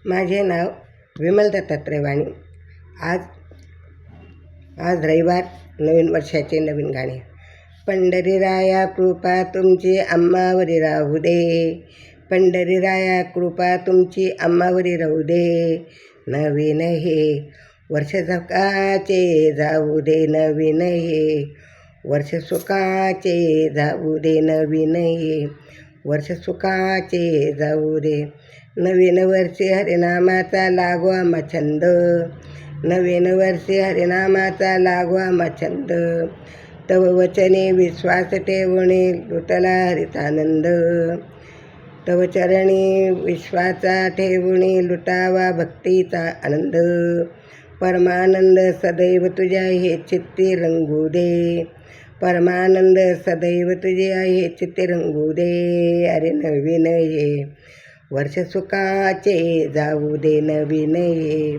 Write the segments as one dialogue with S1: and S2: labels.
S1: माझे नाव विमल दत्तात्रय वाणी. आज आज रविवार, नवीन वर्षाचे नवीन गाणे. पंढरीराया कृपा तुमची आम्हावरी राहू दे, पंढरीराया कृपा तुमची आम्हावरी राहू दे. नवीन हे वर्ष सुखाचे जाऊ दे, नवीन हे वर्ष सुखाचे जाऊ दे, नवीन हे वर्ष सुखाचे जाऊ दे. नवीन वर्षी हरिनामाचा लागो आम्हा छंद, नवीन वर्षी हरिनामाचा लागो आम्हा छंद. तव वचने विश्वास ठेवणे लुटला हरितानंद, तव चरणी विश्वासा ठेवणे लुटावा भक्तीचा आनंद. परमानंद सदैव तुझ्या हे चित्ती रंगू दे, परमानंद सदैव तुझे आहे चित्ते रंगू दे. अरे नवीन हे वर्ष सुखाचे जाऊ दे, नवीन हे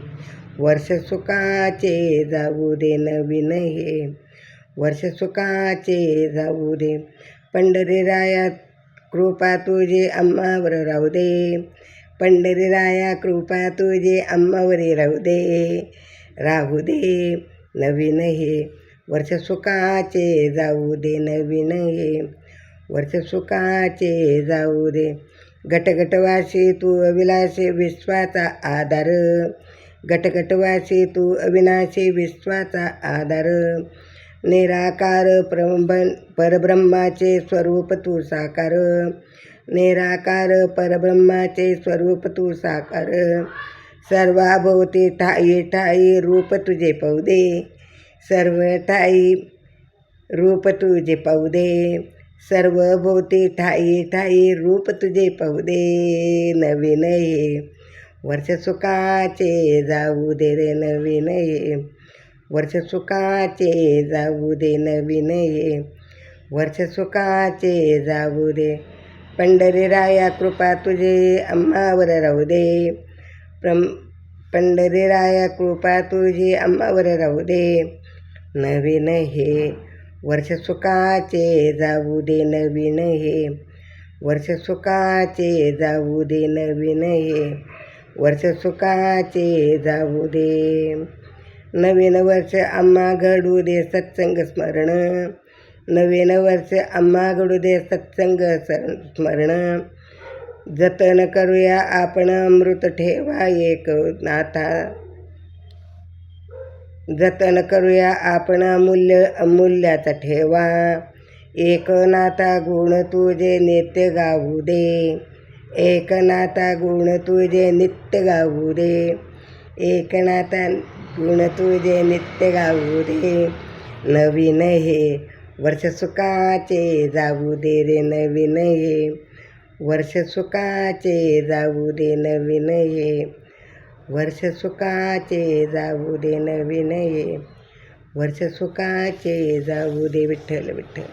S1: वर्ष सुखाचे जाऊ दे, नवीन हे वर्ष सुखाचे जाऊ दे. पंढरीराया कृपा तुझी आम्हावर राहू दे, पंढरीराया कृपा तुझी आम्हावरी राहू दे, राहू दे. नवीन हे वर्ष सुखाचे जाऊ दे, नवीन हे वर्ष सुखाचे जाऊ दे. गटगटवासी तू अविनाशी विश्वाचा आधार, गटगटवासी तू अविनाशी विश्वाचा आधार. निराकार परब्रह्माचे स्वरूप तू साकार, निराकार परब्रह्माचे स्वरूप तू साकार. सर्वाभोवती ठाई ठाई रूप तुझे पाहू दे, सर्व ठाई रूप तुझे पाहू दे. सर्वभोवती ठाई ठाई रूप तुझे पाहू दे. नवीन हे वर्ष सुखाचे जाऊ दे रे, नवीन हे वर्ष सुखाचे जाऊ दे, नवीन हे वर्ष सुखाचे जाऊ दे. पंढरीराया कृपा तुझे आम्हावर राहू दे, पंढरीराया कृपा तुझी आम्हावर राहू दे. नवीन हे वर्ष सुखाचे जाऊ दे, नवीन हे वर्ष सुखाचे जाऊ दे, नवीन हे वर्ष सुखाचे जाऊ दे. नवीन वर्ष आम्हा घडू दे सत्संग स्मरण, नवीन वर्ष आम्हा घडू दे सत्संग स्मरण. जतन करूया आपण अमृत ठेवा एक नाथा, जतन करूया आपण अमूल्याचा ठेवा. एक नाथा गुण तुझे नित्य गाऊ दे, एक नाथा गुण तुझे नित्य गाऊ दे, एक नाथा गुण तुझे नित्य गाऊ दे. नवीन हे वर्ष सुखाचे जाऊ दे रे, नवीन हे वर्ष सुखाचे जाऊ दे, नवीन हे वर्ष सुखाचे जाऊ दे, नवीन हे वर्ष सुखाचे जाऊ दे. विठ्ठल विठ्ठल.